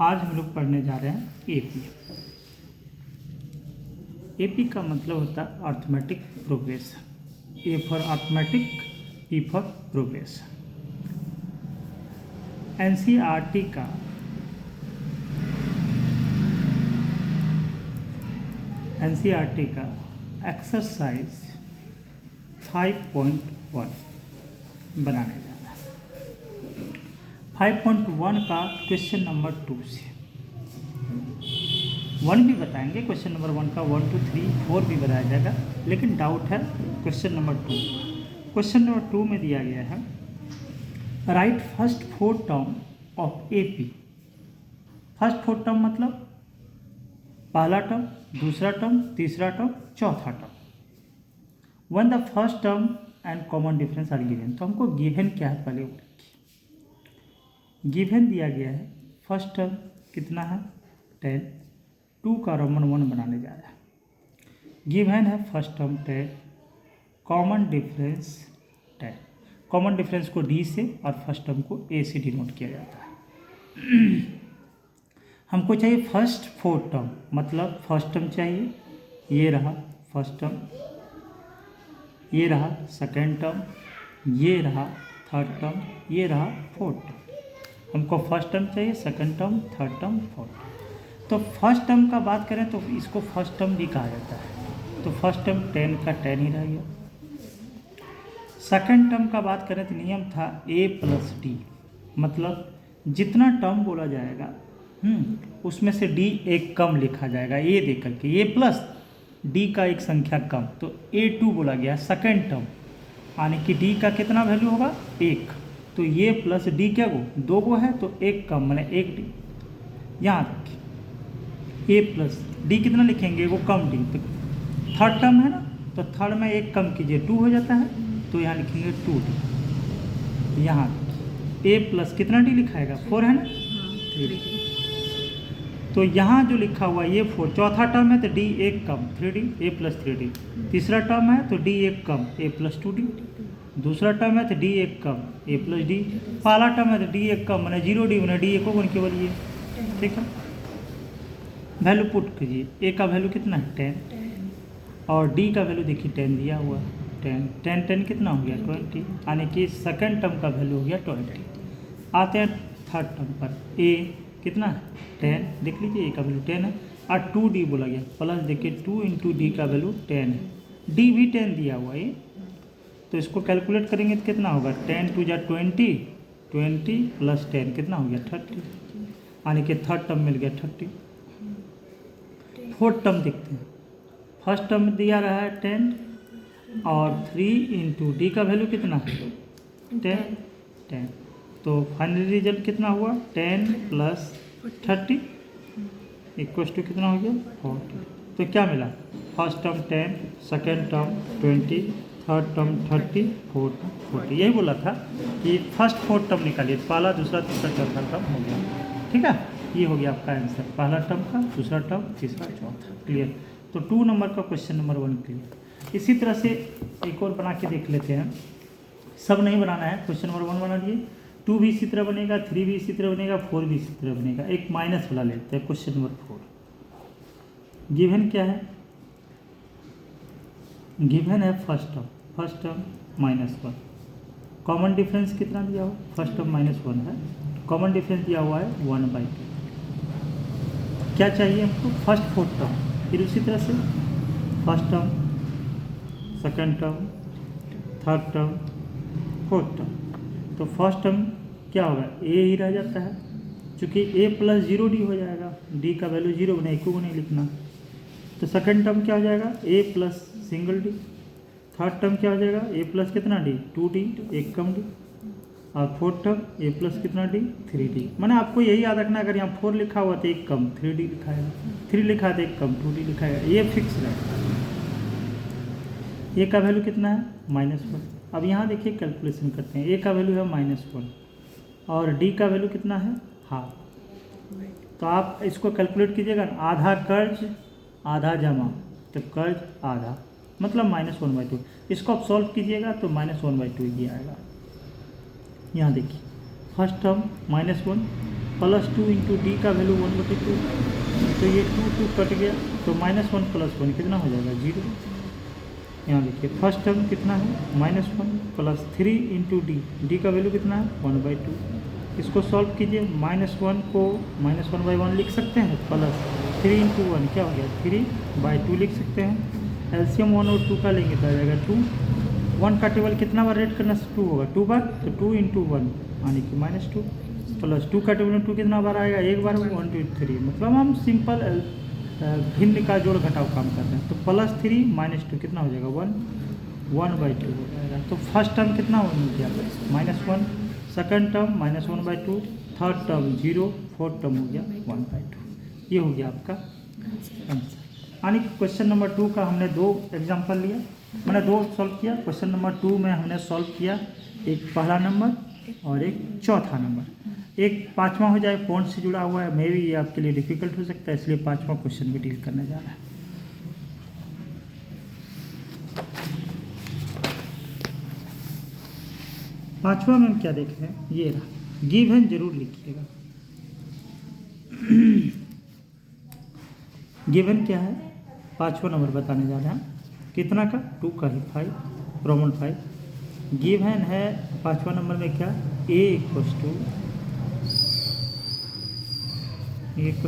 आज हम लोग पढ़ने जा रहे हैं एपी। एपी का मतलब होता है arithmetic progression. A for arithmetic, P for progression. NCERT का एक्सरसाइज 5.1 बनाने जा रहा है। 5.1 का क्वेश्चन नंबर 2 से 1 भी बताएंगे। क्वेश्चन नंबर 1 का 1 2 3 4 भी बताया जाएगा, लेकिन डाउट है क्वेश्चन नंबर 2। क्वेश्चन नंबर 2 में दिया गया है right first 4 term of AP. First 4 term मतलब पहला टर्म, दूसरा टर्म, तीसरा टर्म, चौथा term. One the first term and common difference are given. तो हमको गिवन क्या है पहले वो लिखिए। गिवन दिया गया है फर्स्ट टर्म कितना है 10, 2 का रोमन 1 बनाने जा रहा है। गिवन है first term 10, common difference 10। Common difference को डी से और फर्स्ट टर्म को ए से डिनोट किया जाता है। हमको चाहिए फर्स्ट 4 टर्म, मतलब फर्स्ट टर्म चाहिए, ये रहा फर्स्ट टर्म, ये रहा सेकेंड टर्म, ये रहा थर्ड टर्म, ये रहा फोर्थ टर्म। हमको फर्स्ट टर्म चाहिए, second term, third term, fourth term. तो फर्स्ट टर्म का बात करें तो इसको फर्स्ट टर्म भी कहा जाता है। तो फर्स्ट टर्म 10 का 10 ही रह गया। सेकेंड टर्म का बात करें तो नियम था a प्लस डी, मतलब जितना टर्म बोला जाएगा उसमें से डी एक कम लिखा जाएगा ए दे करके। ए प्लस डी का एक संख्या कम, तो A2 बोला गया सेकेंड टर्म, यानी कि डी का कितना वैल्यू होगा 1। तो ये प्लस डी क्या गो 2 गो है, तो एक कम मैंने 1 डी। यहाँ रखिए ए प्लस डी कितना लिखेंगे, वो कम डी। तो थर्ड टर्म है ना, तो थर्ड में एक कम कीजिए 2 हो जाता है, तो यहाँ लिखेंगे 2D। यहाँ ए प्लस कितना डी लिखाएगा 4 है ना, 3D। तो यहाँ जो लिखा हुआ ये 4, चौथा टर्म है तो डी एक कम 3D, ए प्लस 3D। तीसरा टर्म है तो डी एक कम ए प्लस 2D। दूसरा टर्म है तो डी एक कम ए प्लस डी। पहला टर्म है तो डी एक कम मैंने 0D मैंने डी एक होगा केवल ये, ठीक है। वैल्यू पुट कीजिए, ए का वैल्यू कितना है 10 और डी का वैल्यू देखिए 10 दिया हुआ है 10 10 10 कितना हो गया 20, यानी कि सेकेंड टर्म का वैल्यू हो गया 20। आते हैं थर्ड टर्म पर, ए कितना 10 देख लीजिए, ए का वैल्यू 10 है और 2D बोला गया, प्लस देखिए 2 इंटू डी का वैल्यू 10 है, डी भी 10 दिया हुआ है। तो इसको कैलकुलेट करेंगे तो कितना होगा 10 2 जा 20, 20 प्लस 10 कितना हो गया 30, यानी कि थर्ड टर्म मिल गया 30। फोर्थ टर्म देखते हैं। फर्स्ट टर्म दिया रहा है 10 और 3 इंटू डी का वैल्यू कितना है 10। तो फाइनल रिजल्ट कितना हुआ 10 प्लस 30 इक्वल्स टू कितना हो गया 40। तो क्या मिला, first term 10, second term 20, third term 30, fourth 40। यही बोला था कि फर्स्ट 4 टर्म निकालिए, पहला दूसरा तीसरा चौथा टर्म हो गया, ठीक है। ये हो गया आपका आंसर, पहला टर्म का, दूसरा टर्म, तीसरा, चौथा। क्लियर। तो 2 नंबर का क्वेश्चन नंबर 1 क्लियर। इसी तरह से एक और बना के देख लेते हैं। सब नहीं बनाना है, क्वेश्चन नंबर 1 बना लिए, 2 भी इसी तरह बनेगा, 3 भी इसी तरह बनेगा, 4 भी इसी तरह बनेगा। एक माइनस वाला लेते हैं, क्वेश्चन नंबर 4। गिवन क्या है, गिवन है फर्स्ट टर्म -1। कॉमन डिफरेंस कितना दिया हुआ, फर्स्ट टर्म -1 है, कॉमन डिफरेंस दिया हुआ है 1/2। क्या चाहिए हमको फर्स्ट 4 टर्म, फिर उसी तरह से first term, second term, third term, fourth term. तो फर्स्ट टर्म क्या होगा ए ही रह जाता है, क्योंकि ए प्लस 0D हो जाएगा, डी का वैल्यू 0 बना, एक को नहीं लिखना। तो सेकेंड टर्म क्या हो जाएगा A plus single D. Third term क्या हो जाएगा ए प्लस कितना डी 2D, एक कम डी। और फोर्थ टर्म ए प्लस कितना डी 3D। मैंने आपको यही याद रखना, अगर यहाँ 4 लिखा हुआ तो एक कम 3D लिखाएगा, 3 लिखा है तो एक कम 2D लिखाएगा, ये फिक्स रहेगा। ए का वैल्यू कितना है -1। अब यहाँ देखिए कैलकुलेशन करते हैं, ए का वैल्यू है -1 और डी का वैल्यू कितना है हाफ। तो आप इसको कैलकुलेट कीजिएगा, आधा कर्ज आधा जमा, तो कर्ज आधा मतलब -1/2। इसको आप सॉल्व कीजिएगा तो -1/2 ही आएगा। यहाँ देखिए फर्स्ट टर्म -1 +2 इंटू डी का वैल्यू 1/2, तो ये 2 कट गया, तो -1 + 1 कितना हो जाएगा 0। यहाँ देखिए फर्स्ट टर्म कितना है -1 + 3 इंटू डी का वैल्यू कितना है 1/2। इसको सॉल्व कीजिए, -1 को -1/1 लिख सकते हैं, +3 इंटू 1 क्या हो गया 3/2 लिख सकते हैं। एलसीएम 1 और 2 का लेंगे तो आ जाएगा 2। 1 का टेबल कितना बार रेड करना 2 होगा 2 बार, तो 2 इंटू 1 यानी कि -2 + 2 का टेबल में 2 कितना बार आएगा 1 बार, 1 2 3। मतलब हम सिंपल भिन्न का जोड़ घटाव काम कर रहे हैं। तो +3 -2 कितना हो जाएगा 1/2 हो जाएगा। तो फर्स्ट टर्म कितना हो गया -1, second term -1/2, third term 0, fourth term हो गया 1/2। ये हो गया आपका आंसर। यानी कि क्वेश्चन नंबर 2 का हमने 2 एग्जाम्पल लिया, मैंने 2 सॉल्व किया। क्वेश्चन नंबर 2 में हमने सॉल्व किया एक पहला नंबर और एक चौथा नंबर। एक पाँचवा हो जाए पॉइंट से जुड़ा हुआ है, मे भी ये आपके लिए डिफिकल्ट हो सकता है, इसलिए पाँचवा क्वेश्चन भी डील करने जा रहा है। पाँचवा में हम क्या देख रहे हैं, ये रहा, गिवन जरूर लिखिएगा। गिवन क्या है, पाँचवा नंबर बताने जा रहे हैं, कितना का 2 का ही 5, रोमन 5। गिवन है पाँचवा नंबर में क्या, ए इक्वस टू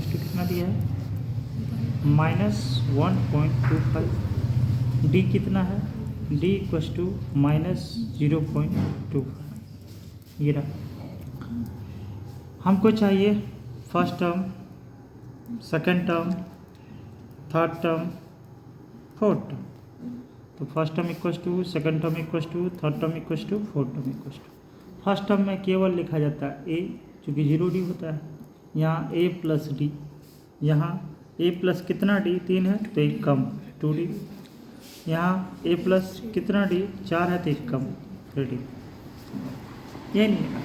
कितना दिया है -1.25। डी कितना है, डी इक्वस टू -0.25। ये रहा। हमको चाहिए first term, second term, third term, fourth term. तो first term equals two, second term equals two, third term equals two, fourth term equals two. First term में केवल लिखा जाता है ए, चूँकि 0D होता है। यहाँ a + d, यहाँ a प्लस कितना d 3 है तो एक कम 2D। यहाँ a प्लस कितना d 4 है तो एक कम 3D। ये नहीं है,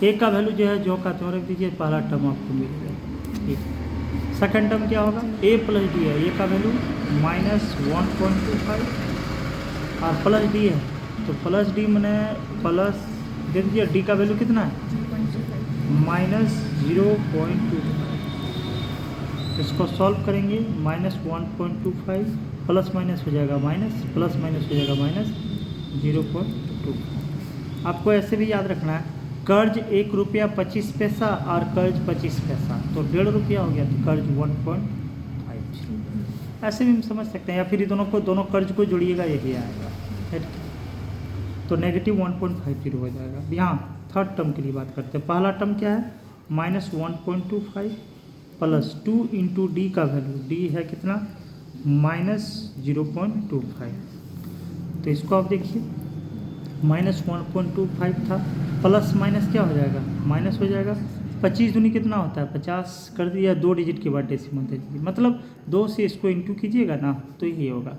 a का वैल्यू जो है जो का त्यों रख दीजिए, पहला टर्म आपको मिल गया। ठीक, सेकंड टर्म क्या होगा, a + d है, a का वैल्यू -1.25 और +d है, तो +d मैंने प्लस दे दीजिए, d का वैल्यू कितना है -0.25। इसको सॉल्व करेंगे, -1.25 प्लस माइनस हो जाएगा माइनस, प्लस माइनस हो जाएगा -0.2। आपको ऐसे भी याद रखना है, कर्ज 1 रुपया 25 पैसा और कर्ज 25 पैसा, तो 1.5 रुपया हो गया, तो कर्ज 1.50। ऐसे भी हम समझ सकते हैं, या फिर दोनों कर्ज को जोड़िएगा यही आएगा, तो -1.50 हो जाएगा। यहाँ थर्ड टर्म के लिए बात करते हैं। पहला टर्म क्या है -1.25 + 2 इंटू डी का वैल्यू, डी है कितना -0.25। तो इसको आप देखिए, -1.25 था, प्लस माइनस क्या हो जाएगा माइनस हो जाएगा। 25 दूनी कितना होता है 50 कर दिया, 2 डिजिट के बाद डेसिमल दे दीजिए, मतलब 2 से इसको इंटू कीजिएगा ना तो ये होगा।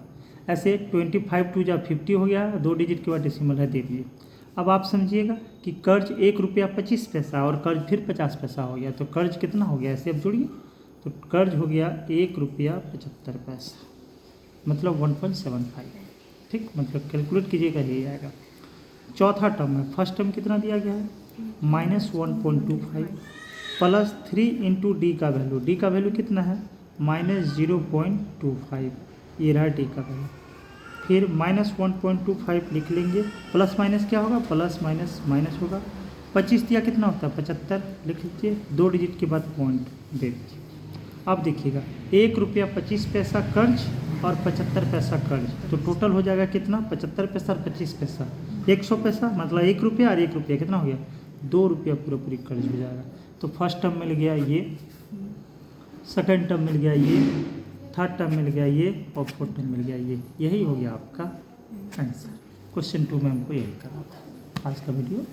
ऐसे 25 2 × 50 हो गया, 2 डिजिट के बाद डेसिमल है दे दीजिए। अब आप समझिएगा कि कर्ज 1 रुपया 25 पैसा और कर्ज फिर 50 पैसा हो गया, तो कर्ज कितना हो गया, ऐसे अब जोड़िए, तो कर्ज हो गया 1 रुपया 75 पैसा, मतलब 1.75। ठीक, मतलब कैलकुलेट कीजिएगा यही आएगा। चौथा टर्म है, फर्स्ट टर्म कितना दिया गया है -1.25 + 3 इंटू डी का वैल्यू, डी का वैल्यू कितना है -0.25। ये रहा डी का वैल्यू, फिर -1.25 लिख लेंगे, प्लस माइनस क्या होगा, प्लस माइनस माइनस होगा। 25 दिया कितना होता है 75 लिख लीजिए, 2 डिजिट के बाद पॉइंट दे दीजिए। अब देखिएगा 1 रुपया 25 पैसा कर्ज और 75 पैसा कर्ज, तो टोटल हो जाएगा कितना 75 पैसा और 25 पैसा 100 पैसा, मतलब 1 रुपया और 1 रुपया कितना हो गया 2 रुपया पूरी कर्ज हो जाएगा। तो फर्स्ट टर्म मिल गया ये, सेकंड टर्म मिल गया ये, थर्ड टर्म मिल गया ये और फोर्थ टर्म मिल गया ये। यही हो गया आपका आंसर। क्वेश्चन 2 में हमको यही करना था। आज का वीडियो